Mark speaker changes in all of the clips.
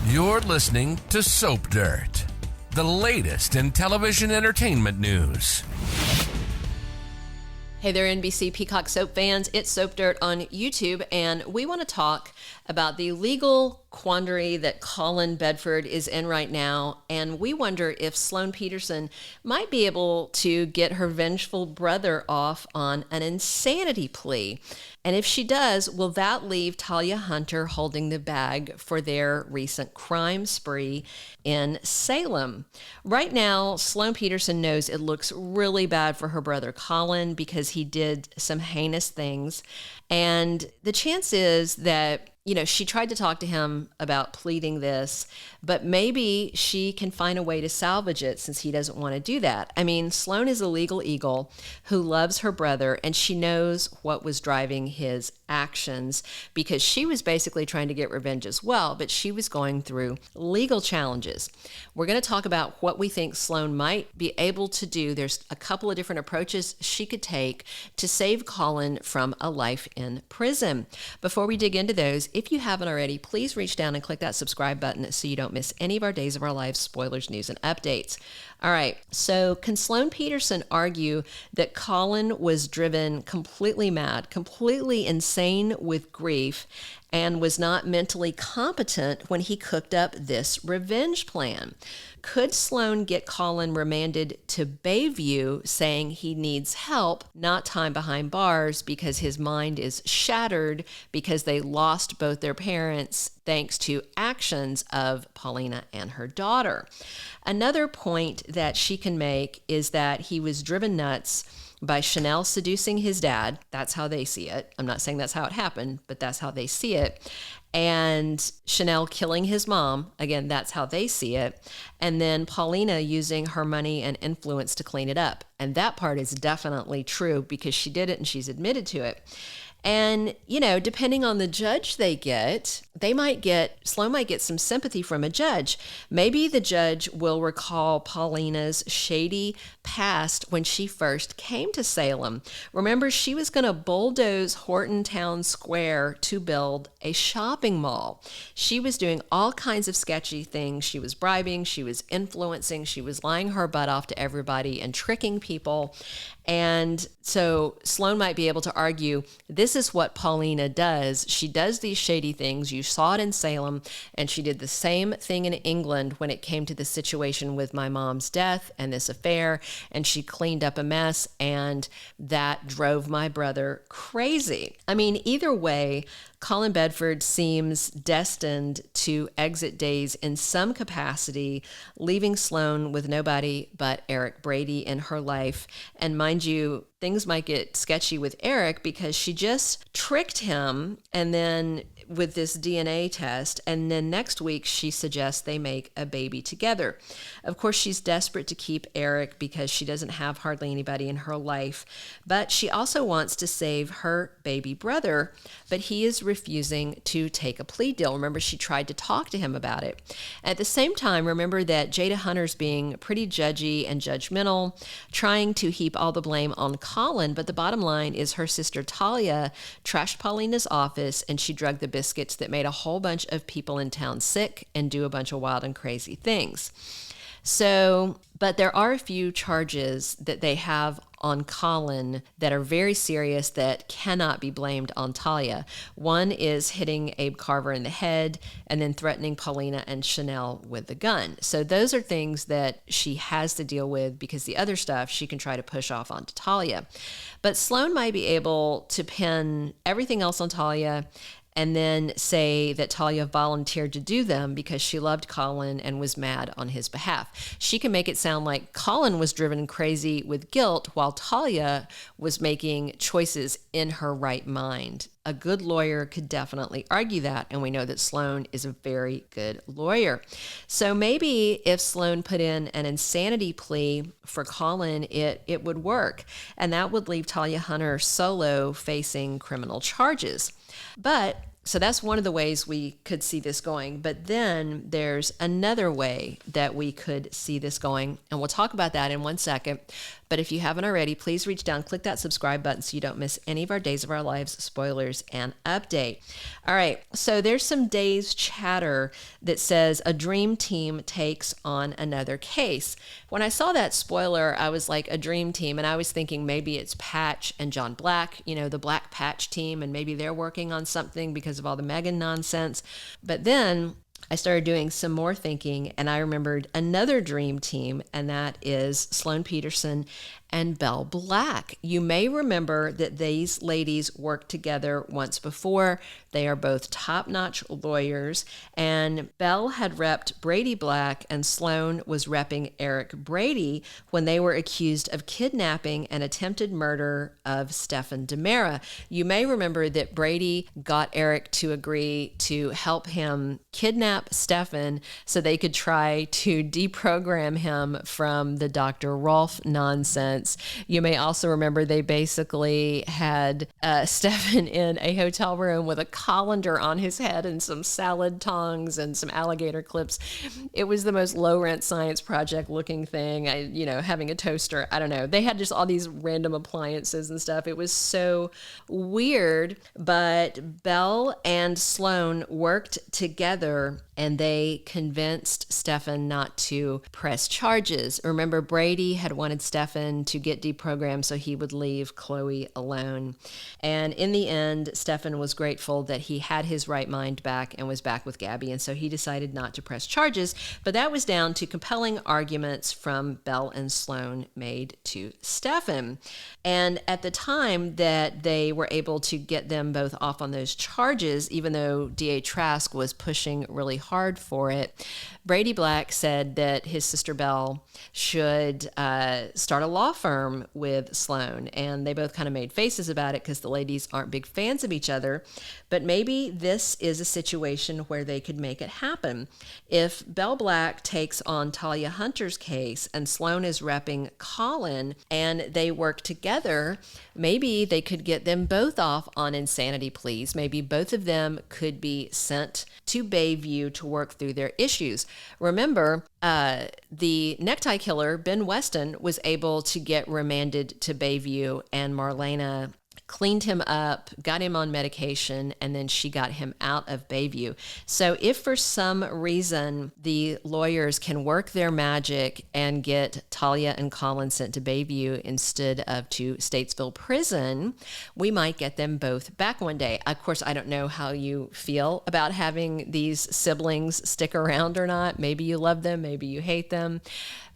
Speaker 1: You're listening to Soap Dirt, the latest in television entertainment news.
Speaker 2: Hey there, NBC Peacock Soap fans. It's Soap Dirt on YouTube, and we want to talk about the legal quandary that Colin Bedford is in right now, and we wonder if Sloan Petersen might be able to get her vengeful brother off on an insanity plea. And if she does, will that leave Talia Hunter holding the bag for their recent crime spree in Salem? Right now, Sloan Petersen knows it looks really bad for her brother Colin because he did some heinous things. And the chance is that, she tried to talk to him about pleading this, but maybe she can find a way to salvage it since he doesn't want to do that. I mean, Sloan is a legal eagle who loves her brother, and she knows what was driving his actions because she was basically trying to get revenge as well, but she was going through legal challenges. We're going to talk about what we think Sloan might be able to do. There's a couple of different approaches she could take to save Colin from a life in prison. Before we dig into those, if you haven't already, please reach down and click that subscribe button so you don't miss any of our Days of Our Lives spoilers, news, and updates. All right, so can Sloan Petersen argue that Colin was driven completely mad, completely insane with grief, and was not mentally competent when he cooked up this revenge plan? Could Sloan get Colin remanded to Bayview, saying he needs help, not time behind bars, because his mind is shattered because they lost both their parents thanks to actions of Paulina and her daughter? Another point that she can make is that he was driven nuts by Chanel seducing his dad. That's how they see it. I'm not saying that's how it happened, but that's how they see it. And Chanel killing his mom. Again, that's how they see it. And then Paulina using her money and influence to clean it up. And that part is definitely true because she did it and she's admitted to it. And, depending on the judge they get, Sloan might get some sympathy from a judge. Maybe the judge will recall Paulina's shady past when she first came to Salem. Remember, she was going to bulldoze Horton Town Square to build a shopping mall. She was doing all kinds of sketchy things. She was bribing, she was influencing, she was lying her butt off to everybody and tricking people. And so Sloan might be able to argue, this is what Paulina does. She does these shady things. You saw it in Salem, and she did the same thing in England when it came to the situation with my mom's death and this affair, and she cleaned up a mess, and that drove my brother crazy. I mean, either way, Colin Bedford seems destined to exit days in some capacity, leaving Sloan with nobody but Eric Brady in her life. And mind you, things might get sketchy with Eric because she just tricked him and then with this DNA test, and then next week she suggests they make a baby together. Of course, she's desperate to keep Eric because she doesn't have hardly anybody in her life, but she also wants to save her baby brother, but he is refusing to take a plea deal. Remember, she tried to talk to him about it. At the same time, remember that Jada Hunter's being pretty judgy and judgmental, trying to heap all the blame on Colin, but the bottom line is her sister Talia trashed Paulina's office, and she drugged the biscuits that made a whole bunch of people in town sick and do a bunch of wild and crazy things. So, but there are a few charges that they have on Colin that are very serious that cannot be blamed on Talia. One is hitting Abe Carver in the head and then threatening Paulina and Chanel with the gun. So those are things that she has to deal with because the other stuff she can try to push off onto Talia. But Sloan might be able to pin everything else on Talia and then say that Talia volunteered to do them because she loved Colin and was mad on his behalf. She can make it sound like Colin was driven crazy with guilt while Talia was making choices in her right mind. A good lawyer could definitely argue that, and we know that Sloan is a very good lawyer. So maybe if Sloan put in an insanity plea for Colin, it would work, and that would leave Talia Hunter solo facing criminal charges. But So that's one of the ways we could see this going. But then there's another way that we could see this going, and we'll talk about that in 1 second. But if you haven't already, please reach down, click that subscribe button so you don't miss any of our Days of Our Lives spoilers and update. All right, so there's some Days chatter that says a dream team takes on another case. When I saw that spoiler, I was like, a dream team, and I was thinking maybe it's Patch and John Black, the Black Patch team, and maybe they're working on something because of all the Megan nonsense. But then I started doing some more thinking, and I remembered another dream team, and that is Sloan Petersen and Belle Black. You may remember that these ladies worked together once before. They are both top-notch lawyers, and Belle had repped Brady Black, and Sloan was repping Eric Brady when they were accused of kidnapping and attempted murder of Stephen DiMera. You may remember that Brady got Eric to agree to help him kidnap Stephen so they could try to deprogram him from the Dr. Rolfe nonsense. You may also remember they basically had Stephen in a hotel room with a colander on his head and some salad tongs and some alligator clips. It was the most low-rent science project looking thing. Having a toaster. I don't know. They had just all these random appliances and stuff. It was so weird, but Belle and Sloan worked together and they convinced Stephen not to press charges. Remember, Brady had wanted Stephen to get deprogrammed so he would leave Chloe alone. And in the end, Stephen was grateful that he had his right mind back and was back with Gabby, and so he decided not to press charges. But that was down to compelling arguments from Belle and Sloan made to Stephen. And at the time that they were able to get them both off on those charges, even though D.A. Trask was pushing really hard for it, Brady Black said that his sister Belle should start a law firm with Sloan. And they both kind of made faces about it because the ladies aren't big fans of each other. But maybe this is a situation where they could make it happen. If Belle Black takes on Talia Hunter's case and Sloan is repping Colin and they work together, maybe they could get them both off on insanity pleas. Maybe both of them could be sent to Bayview to work through their issues. Remember, the necktie killer, Ben Weston, was able to get remanded to Bayview, and Marlena cleaned him up, got him on medication, and then she got him out of Bayview. So if for some reason the lawyers can work their magic and get Talia and Colin sent to Bayview instead of to Statesville prison, we might get them both back one day. Of course, I don't know how you feel about having these siblings stick around or not. Maybe you love them, maybe you hate them.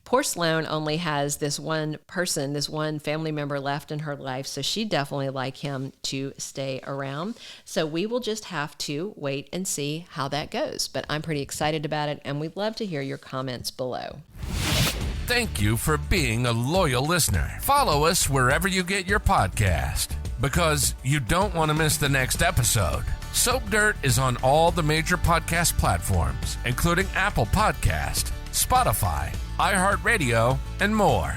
Speaker 2: Poor Sloan only has this one person, this one family member left in her life, so she'd definitely like him to stay around. So we will just have to wait and see how that goes. But I'm pretty excited about it, and we'd love to hear your comments below.
Speaker 1: Thank you for being a loyal listener. Follow us wherever you get your podcast, because you don't want to miss the next episode. Soap Dirt is on all the major podcast platforms, including Apple Podcast, Spotify, iHeartRadio, and more.